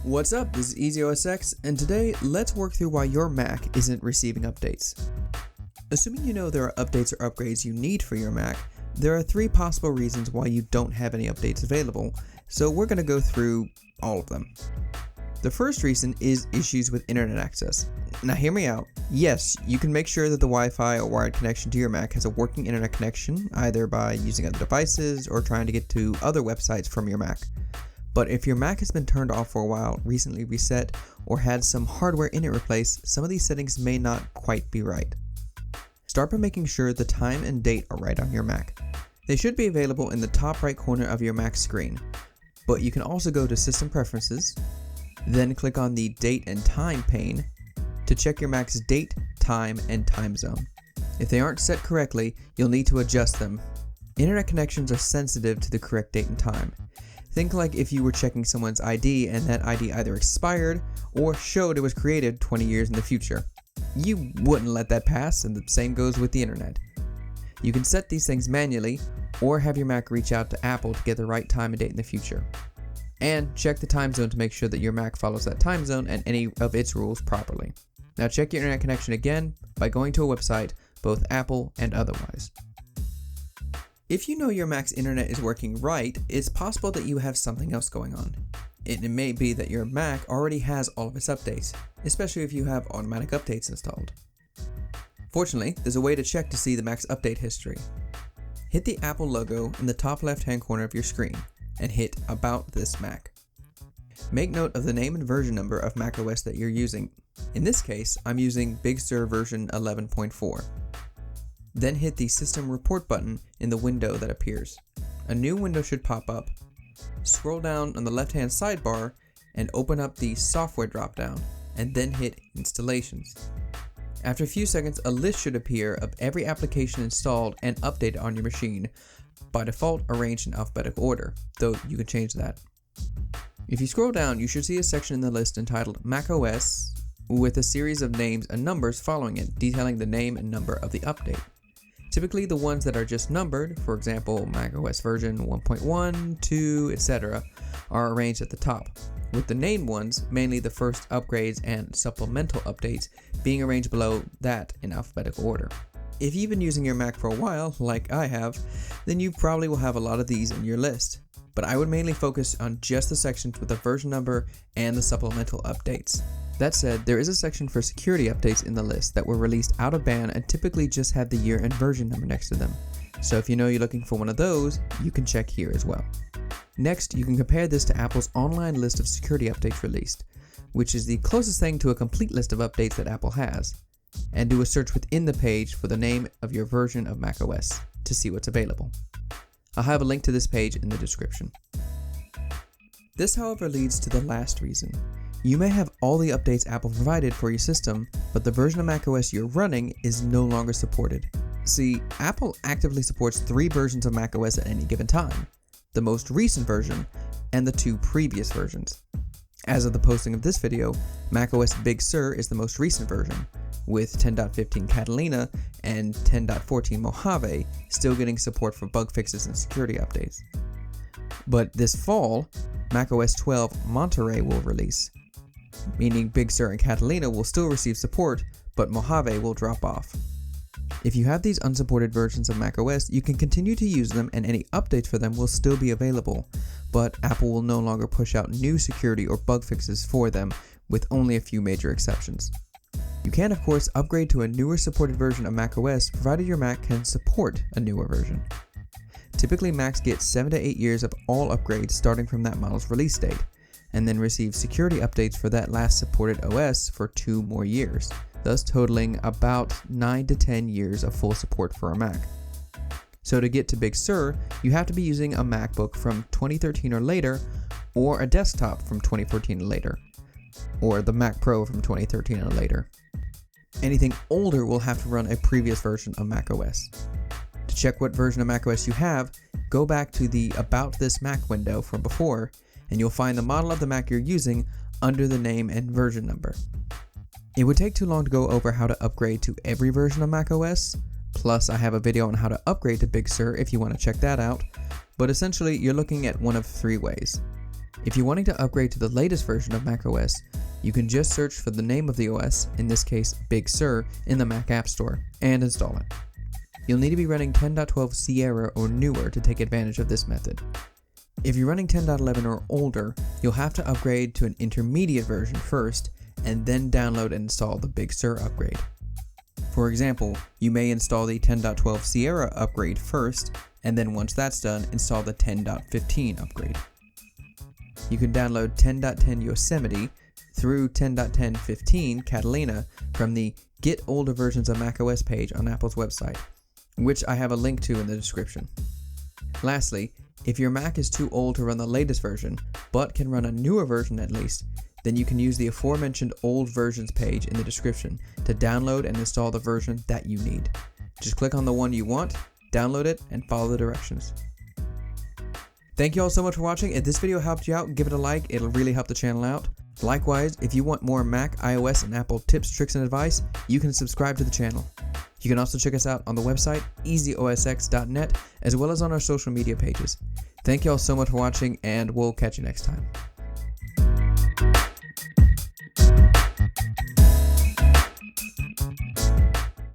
What's up, this is EasyOSX, and today let's work through why your Mac isn't receiving updates. Assuming you know there are updates or upgrades you need for your Mac, there are 3 possible reasons why you don't have any updates available, so we're going to go through all of them. The first reason is issues with internet access. Now hear me out. Yes, you can make sure that the Wi-Fi or wired connection to your Mac has a working internet connection, either by using other devices or trying to get to other websites from your Mac. But if your Mac has been turned off for a while, recently reset, or had some hardware in it replaced, some of these settings may not quite be right. Start by making sure the time and date are right on your Mac. They should be available in the top right corner of your Mac screen, but you can also go to System Preferences, then click on the Date and Time pane to check your Mac's date, time, and time zone. If they aren't set correctly, you'll need to adjust them. Internet connections are sensitive to the correct date and time. Think like if you were checking someone's ID and that ID either expired or showed it was created 20 years in the future. You wouldn't let that pass, and the same goes with the internet. You can set these things manually or have your Mac reach out to Apple to get the right time and date in the future. And check the time zone to make sure that your Mac follows that time zone and any of its rules properly. Now check your internet connection again by going to a website, both Apple and otherwise. If you know your Mac's internet is working right, it's possible that you have something else going on. It may be that your Mac already has all of its updates, especially if you have automatic updates installed. Fortunately, there's a way to check to see the Mac's update history. Hit the Apple logo in the top left-hand corner of your screen and hit About This Mac. Make note of the name and version number of macOS that you're using. In this case, I'm using Big Sur version 11.4. Then hit the System Report button in the window that appears. A new window should pop up. Scroll down on the left-hand sidebar and open up the Software dropdown, and then hit Installations. After a few seconds, a list should appear of every application installed and updated on your machine, by default arranged in alphabetical order, though you can change that. If you scroll down, you should see a section in the list entitled macOS with a series of names and numbers following it, detailing the name and number of the update. Typically, the ones that are just numbered, for example, macOS version 1.1, 2, etc., are arranged at the top, with the named ones, mainly the first upgrades and supplemental updates, being arranged below that in alphabetical order. If you've been using your Mac for a while, like I have, then you probably will have a lot of these in your list, but I would mainly focus on just the sections with the version number and the supplemental updates. That said, there is a section for security updates in the list that were released out of band and typically just have the year and version number next to them. So if you know you're looking for one of those, you can check here as well. Next, you can compare this to Apple's online list of security updates released, which is the closest thing to a complete list of updates that Apple has, and do a search within the page for the name of your version of macOS to see what's available. I'll have a link to this page in the description. This, however, leads to the last reason. You may have all the updates Apple provided for your system, but the version of macOS you're running is no longer supported. See, Apple actively supports 3 versions of macOS at any given time, the most recent version and the 2 previous versions. As of the posting of this video, macOS Big Sur is the most recent version, with 10.15 Catalina and 10.14 Mojave still getting support for bug fixes and security updates. But this fall, macOS 12 Monterey will release, meaning Big Sur and Catalina will still receive support, but Mojave will drop off. If you have these unsupported versions of macOS, you can continue to use them and any updates for them will still be available, but Apple will no longer push out new security or bug fixes for them, with only a few major exceptions. You can, of course, upgrade to a newer supported version of macOS provided your Mac can support a newer version. Typically, Macs get 7 to 8 years of all upgrades starting from that model's release date, and then receive security updates for that last supported OS for 2 more years, thus totaling about 9 to 10 years of full support for a Mac. So to get to Big Sur, you have to be using a MacBook from 2013 or later, or a desktop from 2014 or later, or the Mac Pro from 2013 or later. Anything older will have to run a previous version of macOS. To check what version of macOS you have, go back to the About This Mac window from before, and you'll find the model of the Mac you're using under the name and version number. It would take too long to go over how to upgrade to every version of macOS, plus I have a video on how to upgrade to Big Sur if you want to check that out, but essentially you're looking at one of 3 ways. If you're wanting to upgrade to the latest version of macOS, you can just search for the name of the OS, in this case Big Sur, in the Mac App Store, and install it. You'll need to be running 10.12 Sierra or newer to take advantage of this method. If you're running 10.11 or older, you'll have to upgrade to an intermediate version first, and then download and install the Big Sur upgrade. For example, you may install the 10.12 Sierra upgrade first, and then once that's done, install the 10.15 upgrade. You can download 10.10 Yosemite through 10.10.15 Catalina from the Get Older Versions of macOS page on Apple's website, which I have a link to in the description. Lastly, if your Mac is too old to run the latest version, but can run a newer version at least, then you can use the aforementioned old versions page in the description to download and install the version that you need. Just click on the one you want, download it, and follow the directions. Thank you all so much for watching. If this video helped you out, give it a like, it'll really help the channel out. Likewise, if you want more Mac, iOS, and Apple tips, tricks, and advice, you can subscribe to the channel. You can also check us out on the website, EasyOSX.net, as well as on our social media pages. Thank you all so much for watching, and we'll catch you next time.